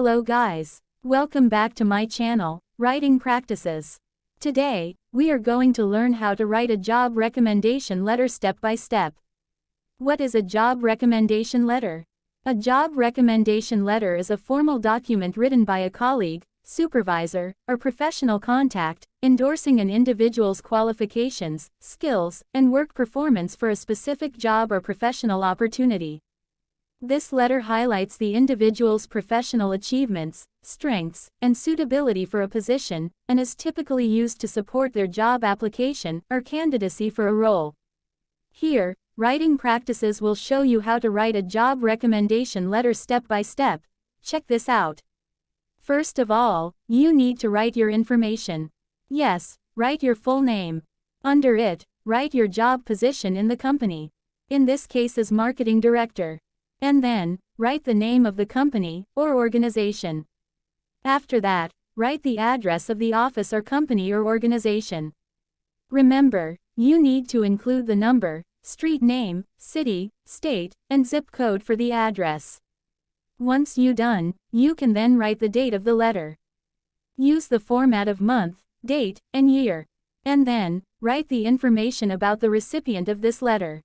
Hello guys. Welcome back to my channel, Writing Practices. Today, we are going to learn how to write a job recommendation letter step by step. What is a job recommendation letter? A job recommendation letter is a formal document written by a colleague, supervisor, or professional contact, endorsing an individual's qualifications, skills, and work performance for a specific job or professional opportunity. This letter highlights the individual's professional achievements, strengths, and suitability for a position, and is typically used to support their job application or candidacy for a role. Here, Writing Practices will show you how to write a job recommendation letter step by step. Check this out. First of all, you need to write your information. Yes, write your full name. Under it, write your job position in the company. In this case as marketing director. And then, write the name of the company or organization. After that, write the address of the office or company or organization. Remember, you need to include the number, street name, city, state, and zip code for the address. Once you're done, you can then write the date of the letter. Use the format of month, date, and year. And then, write the information about the recipient of this letter.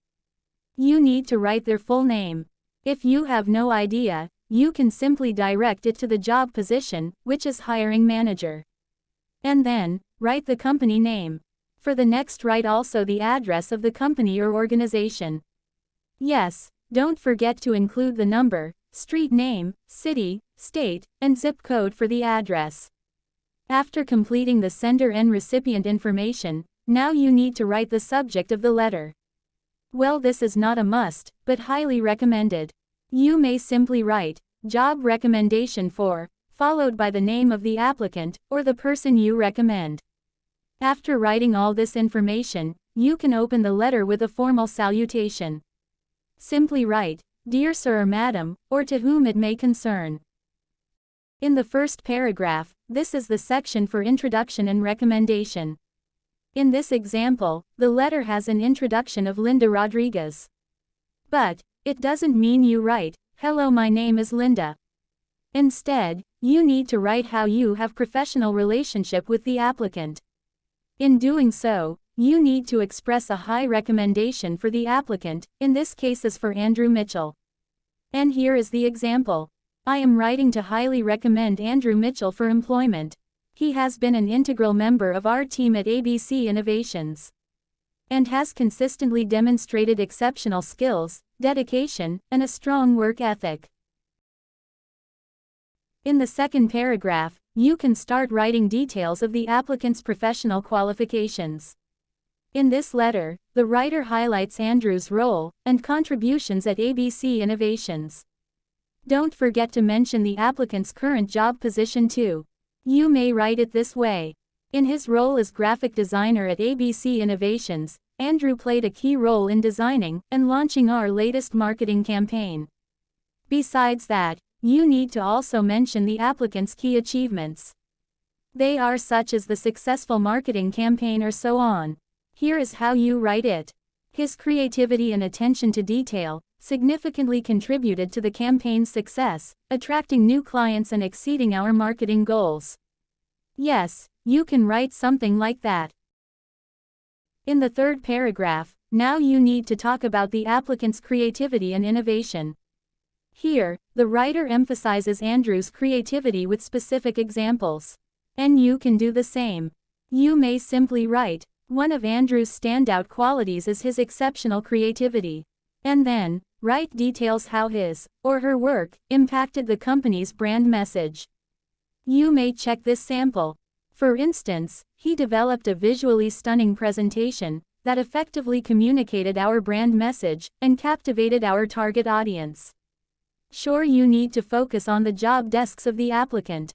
You need to write their full name. If you have no idea, you can simply direct it to the job position, which is hiring manager. And then, write the company name. For the next, write also the address of the company or organization. Yes, don't forget to include the number, street name, city, state, and zip code for the address. After completing the sender and recipient information, now you need to write the subject of the letter. Well, this is not a must, but highly recommended. You may simply write, job recommendation for, followed by the name of the applicant, or the person you recommend. After writing all this information, you can open the letter with a formal salutation. Simply write, Dear Sir or Madam, or to whom it may concern. In the first paragraph, this is the section for introduction and recommendation. In this example, the letter has an introduction of Linda Rodriguez. But, it doesn't mean you write, Hello, my name is Linda. Instead, you need to write how you have professional relationship with the applicant. In doing so, you need to express a high recommendation for the applicant, in this case is for Andrew Mitchell. And here is the example. I am writing to highly recommend Andrew Mitchell for employment. He has been an integral member of our team at ABC Innovations. And has consistently demonstrated exceptional skills, dedication, and a strong work ethic. In the second paragraph, you can start writing details of the applicant's professional qualifications. In this letter, the writer highlights Andrew's role and contributions at ABC Innovations. Don't forget to mention the applicant's current job position too. You may write it this way. In his role as graphic designer at ABC Innovations, Andrew played a key role in designing and launching our latest marketing campaign. Besides that, you need to also mention the applicant's key achievements. They are such as the successful marketing campaign or so on. Here is how you write it. His creativity and attention to detail significantly contributed to the campaign's success, attracting new clients and exceeding our marketing goals. Yes, you can write something like that. In the third paragraph, now you need to talk about the applicant's creativity and innovation. Here, the writer emphasizes Andrew's creativity with specific examples. And you can do the same. You may simply write, one of Andrew's standout qualities is his exceptional creativity. And then, write details how his, or her work, impacted the company's brand message. You may check this sample. For instance, he developed a visually stunning presentation that effectively communicated our brand message and captivated our target audience. Sure, you need to focus on the job desks of the applicant.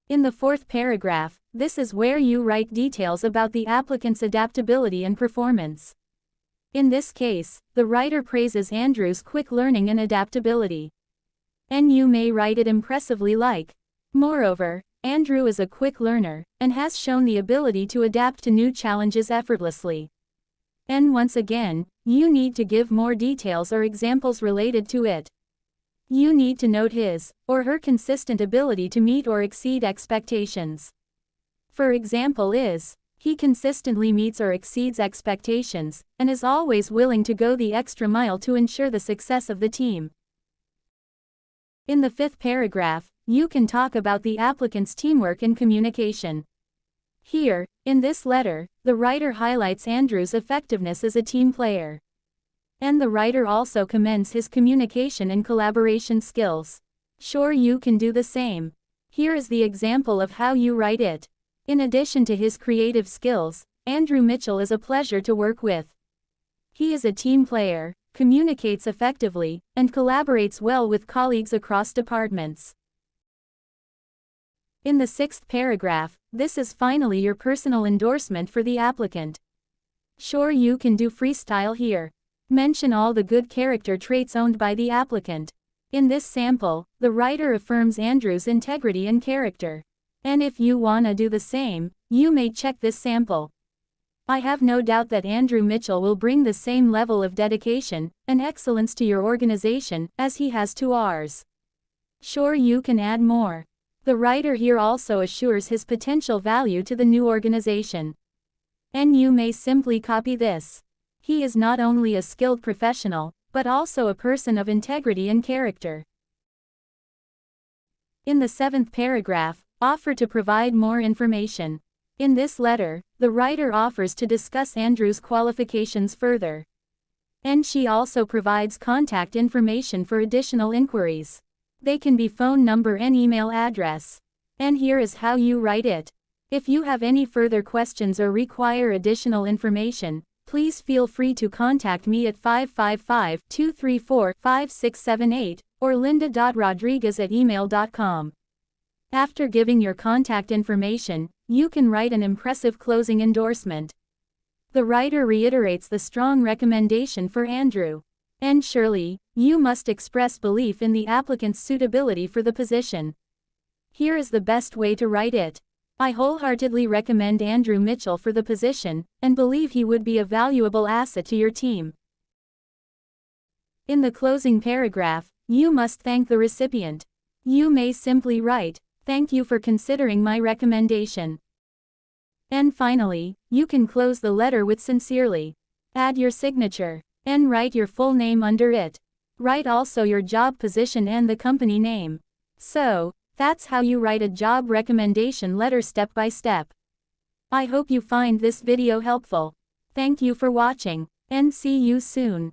In the fourth paragraph, this is where you write details about the applicant's adaptability and performance. In this case, the writer praises Andrew's quick learning and adaptability. And you may write it impressively like, Moreover, Andrew is a quick learner, and has shown the ability to adapt to new challenges effortlessly. And once again, you need to give more details or examples related to it. You need to note his or her consistent ability to meet or exceed expectations. For example he consistently meets or exceeds expectations, and is always willing to go the extra mile to ensure the success of the team. In the 5th paragraph, you can talk about the applicant's teamwork and communication. Here, in this letter, the writer highlights Andrew's effectiveness as a team player. And the writer also commends his communication and collaboration skills. Sure, you can do the same. Here is the example of how you write it. In addition to his creative skills, Andrew Mitchell is a pleasure to work with. He is a team player, communicates effectively, and collaborates well with colleagues across departments. In the 6th paragraph, this is finally your personal endorsement for the applicant. Sure, you can do freestyle here. Mention all the good character traits owned by the applicant. In this sample, the writer affirms Andrew's integrity and character. And if you wanna do the same, you may check this sample. I have no doubt that Andrew Mitchell will bring the same level of dedication and excellence to your organization as he has to ours. Sure, you can add more. The writer here also assures his potential value to the new organization. And you may simply copy this. He is not only a skilled professional, but also a person of integrity and character. In the 7th paragraph, offer to provide more information. In this letter, the writer offers to discuss Andrew's qualifications further. And she also provides contact information for additional inquiries. They can be phone number and email address. And here is how you write it. If you have any further questions or require additional information, please feel free to contact me at 555-234-5678 or linda.rodriguez@email.com. After giving your contact information, you can write an impressive closing endorsement. The writer reiterates the strong recommendation for Andrew. And surely, you must express belief in the applicant's suitability for the position. Here is the best way to write it. I wholeheartedly recommend Andrew Mitchell for the position, and believe he would be a valuable asset to your team. In the closing paragraph, you must thank the recipient. You may simply write, "Thank you for considering my recommendation." And finally, you can close the letter with "Sincerely." Add your signature, and write your full name under it. Write also your job position and the company name. So, that's how you write a job recommendation letter step by step. I hope you find this video helpful. Thank you for watching, and see you soon.